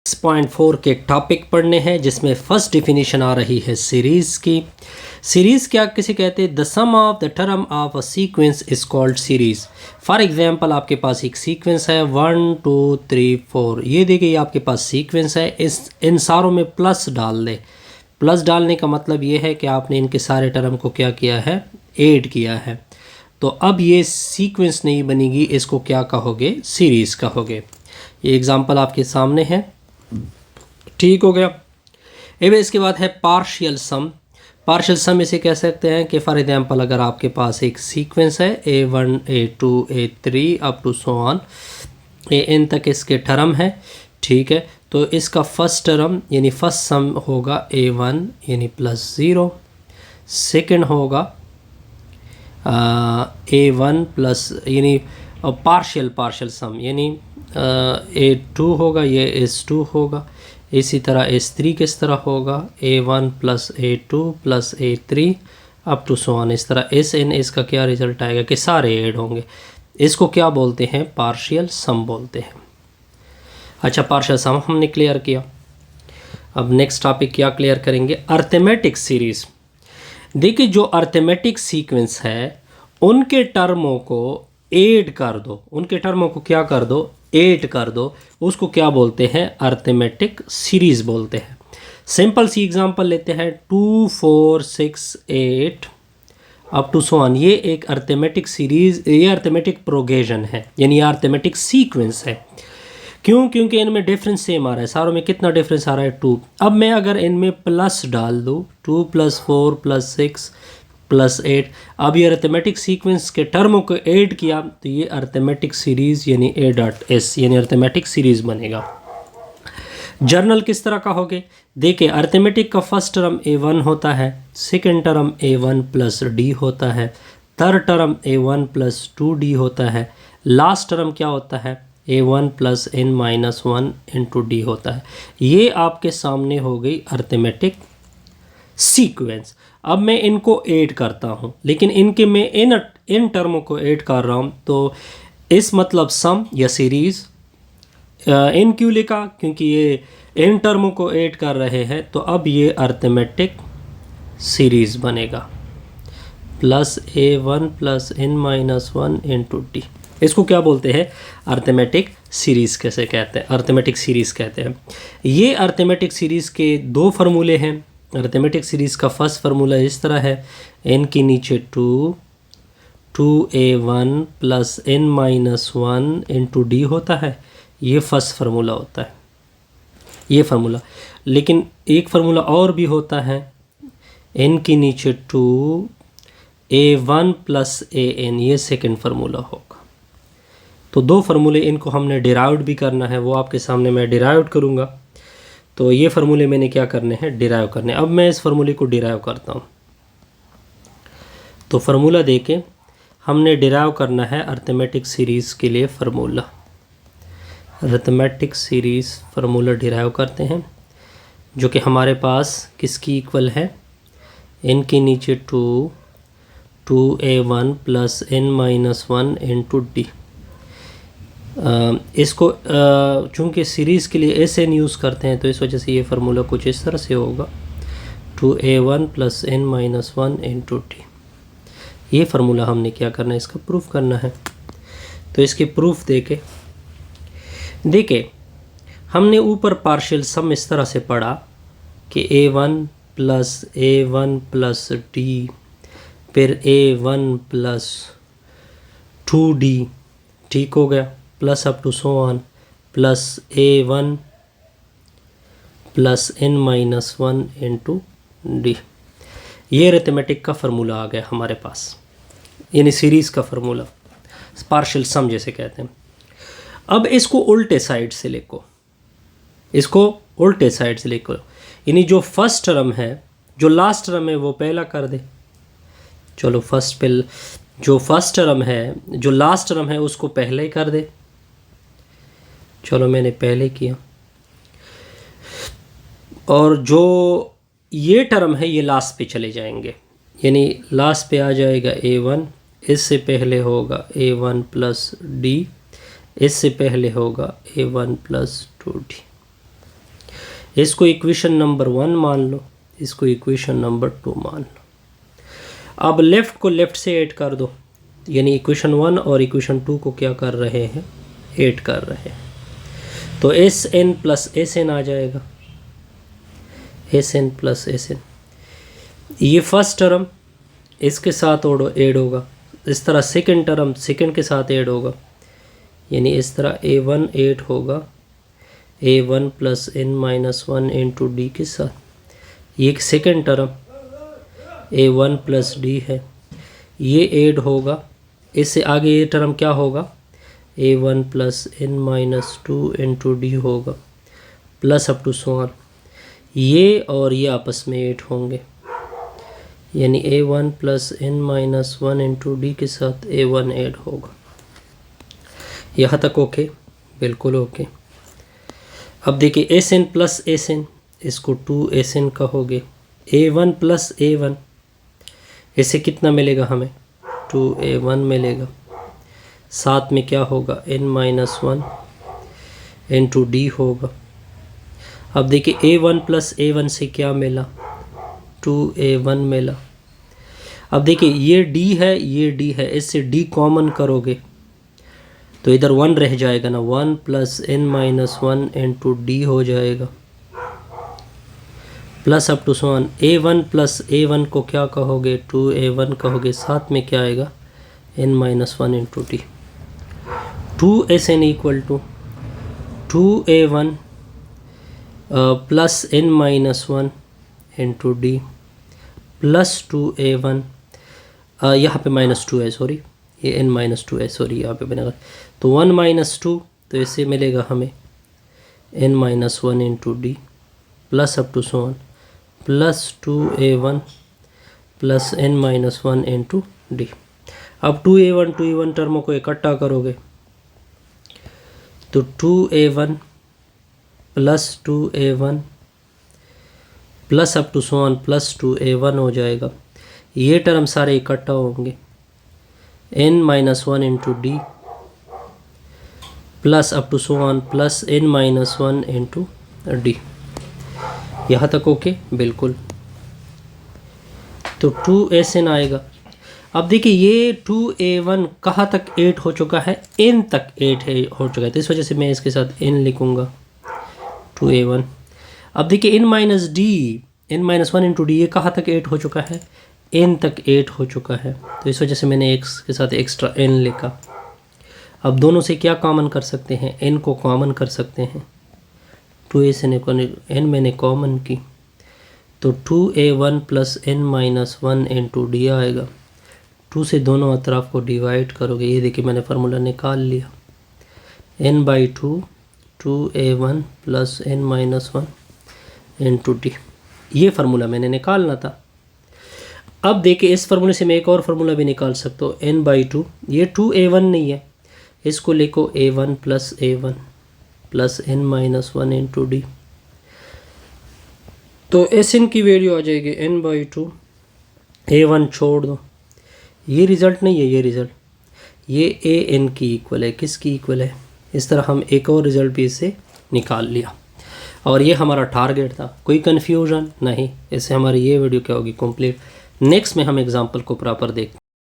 6.4 के टॉपिक पढ़ने हैं जिसमें फर्स्ट डिफिनीशन आ रही है सीरीज़ की। सीरीज़ क्या किसे कहते हैं? The sum of the term of a sequence is called series. For example आपके पास एक सीक्वेंस है 1 2 3 4, ये देखिए आपके पास सीक्वेंस है, इन सारों में प्लस डाल दे। प्लस डालने का मतलब ये है कि आपने इनके सारे टर्म को क्या किया है, ऐड किया है। तो अब ये सीक्वेंस नहीं बनेगी, इसको क्या कहोगे, सीरीज़ कहोगे। ये एग्जांपल आपके सामने है, ठीक हो गया। एवं इसके बाद है पार्शियल सम। पार्शियल सम इसे कह सकते हैं कि फॉर एग्जांपल अगर आपके पास एक सीक्वेंस है A1 A2 A3 up to so on, AN तक इसके टर्म है, ठीक है। तो इसका फर्स्ट टर्म यानी फर्स्ट सम होगा A1 यानी +0, सेकंड होगा A1 प्लस यानी पार्शियल सम यानी A2 होगा, ये S2 होगा। इसी तरह S3 किस तरह होगा, A1 plus A2 plus A3 up to so on. इस तरह SN इसका क्या रिजल्ट आएगा कि सारे ऐड होंगे। इसको क्या बोलते हैं, पार्शियल सम बोलते हैं। अच्छा, पार्शियल सम हमने क्लियर किया। अब नेक्स्ट टॉपिक क्या क्लियर करेंगे, अर्थमेटिक सीरीज़। देखिए जो अर्थमेटिक सीक्वेंस है उनके टर्मों को ऐड कर दो, उनके टर्मों को क्या कर दो, ऐड कर दो, उसको क्या बोलते हैं, अर्थमेटिक सीरीज़ बोलते हैं। सिंपल सी एग्जांपल लेते हैं 2 4 6 8 अप टू सो ऑन। ये एक अर्थमेटिक सीरीज़, ये अर्थमेटिक प्रोग्रेशन है, यानी ये अर्थमेटिक सीक्वेंस है। क्यों? क्योंकि इनमें डिफरेंस सेम आ रहा है, सारों में कितना डिफरेंस आ रहा है, 2। अब मैं अगर इनमें प्लस डाल दूँ 2 + 4 + 6 + 8, अब ये अर्थमेटिक सीक्वेंस के टर्मों को ऐड किया तो ये अर्थमेटिक सीरीज़ यानी A.S यानी अर्थमेटिक सीरीज़ बनेगा। जर्नल किस तरह का होगे, देखिए अर्थमेटिक का फर्स्ट टर्म A1 होता है, सेकंड टर्म A1 + D होता है, थर्ड टर्म A1 + 2D होता है, लास्ट टर्म क्या होता है, A1 + n-1 × D होता है। ये आपके सामने हो गई अर्थमेटिक सीक्वेंस। अब मैं इनको ऐड करता हूँ, लेकिन इनके मैं इन टर्मों को ऐड कर रहा हूँ, तो इस मतलब सम या सीरीज़ इन क्यों लिखा, क्योंकि ये इन टर्मों को ऐड कर रहे हैं। तो अब ये अर्थमेटिक सीरीज़ बनेगा +A1 + n-1 × D। इसको क्या बोलते हैं, अर्थमेटिक सीरीज़ कैसे कहते हैं, अर्थमेटिक सीरीज़ कहते हैं। ये अर्थमेटिक सीरीज़ के दो फार्मूले हैं। अर्थमेटिक सीरीज़ का फर्स्ट फार्मूला इस तरह है, n के नीचे 2 2A1 + n-1 × D होता है। ये फर्स्ट फार्मूला होता है, ये फार्मूला। लेकिन एक फार्मूला और भी होता है, n के नीचे 2 A1 + AN, ये सेकंड फार्मूला होगा। तो दो फार्मूले, इनको हमने डिराइव्ड भी करना है, वो आपके सामने मैं डिराइव्ड करूँगा। तो ये फार्मूले मैंने क्या करने हैं, डिराइव करने। अब मैं इस फार्मूले को डिराइव करता हूँ। तो फार्मूला देके हमने डिराइव करना है अर्थमेटिक सीरीज़ के लिए formula. Arithmetic series formula derive करते हैं, जो कि हमारे पास किसकी इक्वल है, n के नीचे 2 2A1 + n-1 × D। इसको चूँकि सीरीज़ के लिए SN यूज़ करते हैं, तो इस वजह से ये फार्मूला कुछ इस तरह से होगा 2A1 + n-1 × D। ये फार्मूला हमने क्या करना है, इसका प्रूफ करना है। तो इसके प्रूफ देके हमने ऊपर पार्शियल सम इस तरह से पढ़ा कि A1 + D, फिर A1 + 2D, ठीक हो गया, plus up to so on, plus A1 + n-1 × D। ये अरिथमेटिक का फार्मूला आ गया हमारे पास, यानी सीरीज़ का फार्मूला, पार्शियल सम जैसे कहते हैं। अब इसको उल्टे साइड से लिखो, इसको उल्टे साइड से लिखो, यानी जो फर्स्ट टर्म है, जो लास्ट टर्म है वो पहला कर दे। चलो जो फर्स्ट टर्म है, जो लास्ट टर्म है उसको पहले ही कर दे। चलो मैंने पहले किया। और जो ये टर्म है ये लास्ट पे चले जाएंगे, यानी लास्ट पे आ जाएगा A1, इससे पहले होगा A1 + D, इससे पहले होगा A1 + 2D। इसको इक्वेशन नंबर 1 मान लो, इसको इक्वेशन नंबर 2 मान लो। अब लेफ़्ट को लेफ़्ट से ऐड कर दो, यानी इक्वेशन 1 और इक्वेशन 2 को क्या कर रहे हैं, ऐड कर रहे हैं। तो S N plus S N आ जाएगा, S N plus S N. ये फर्स्ट टर्म इसके साथ ऐड होगा, इस तरह सेकंड टर्म सेकंड के साथ ऐड होगा, यानी इस तरह A1 ऐड होगा A1 plus n minus 1 into D के साथ। ये एक second term A1 plus D है, ये ऐड होगा। इससे आगे ये टर्म क्या होगा, A1 plus n minus 2 into D होगा, plus up to so on. ये और ये आपस में ऐड होंगे, यानी A1 plus n minus 1 into D के साथ A1 ऐड होगा। यहाँ तक ओके, बिल्कुल ओके। अब देखिए S N plus S N, इसको 2SN कहोगे। A1 प्लस A1, इससे कितना मिलेगा हमें, 2A1 मिलेगा। साथ में क्या होगा, n माइनस 1 इंटू डी होगा। अब देखिए A1 प्लस A1 से क्या मिला, 2A1 मिला। अब देखिए ये D है, ये D है, इससे D कॉमन करोगे तो इधर 1 रह जाएगा ना, 1 plus n minus 1 into D हो जाएगा, plus up to so on. A1 plus A1 को क्या कहोगे, 2A1 कहोगे। साथ में क्या आएगा, n minus 1 into D. 2SN equal to 2A1 plus n minus 1 into D plus 2A1, यहाँ पे माइनस 2 है, सॉरी, ये n माइनस 2 है, सॉरी यहाँ पे बनेगा। तो 1 माइनस 2, तो इससे मिलेगा हमें n minus 1 into D plus up to so on, plus 2A1 plus n minus 1 into D. अब 2A1 टर्मों को इकट्ठा करोगे तो 2A1 plus 2A1 plus up to so on plus 2A1 हो जाएगा। ये टर्म सारे इकट्ठा होंगे, n minus 1 into D plus up to so on plus n minus 1 into D. यहाँ तक ओके, बिल्कुल। तो 2SN आएगा। अब देखिए ये 2A1 कहाँ तक 8 हो चुका है, n तक 8 हो चुका है, तो इस वजह से मैं इसके साथ n लिखूँगा, 2A1। अब देखिए n minus D, n minus 1 into D, ये कहाँ तक 8 हो चुका है, n तक 8 हो चुका है, तो इस वजह से मैंने x के साथ एक्स्ट्रा n लिखा। अब दोनों से क्या कॉमन कर सकते हैं, n को कॉमन कर सकते हैं। 2SN को n मैंने कॉमन की, तो 2A1 plus n minus 1 into D आएगा। 2 से दोनों अतराफ को डिवाइड करोगे, ये देखिए मैंने फार्मूला निकाल लिया, n by 2 2A1 plus n minus 1 into D. ये फार्मूला मैंने निकालना था। अब देखिए इस फार्मूले से मैं एक और फार्मूला भी निकाल सकता हूँ, n बाई 2। ये 2A1 नहीं है, इसको लिखो A1 plus A1 plus n minus 1 into D. तो SN की वैल्यू आ जाएगी n बाई 2, A1 छोड़ दो, ये रिज़ल्ट नहीं है, ये रिज़ल्ट, ये AN की इक्वल है। किसकी इक्वल है, इस तरह हम एक और रिज़ल्ट भी इससे निकाल लिया, और ये हमारा टारगेट था। कोई कन्फ्यूजन नहीं, इससे हमारी ये वीडियो क्या होगी, कंप्लीट। नेक्स्ट में हम एग्जांपल को प्रॉपर देखते हैं।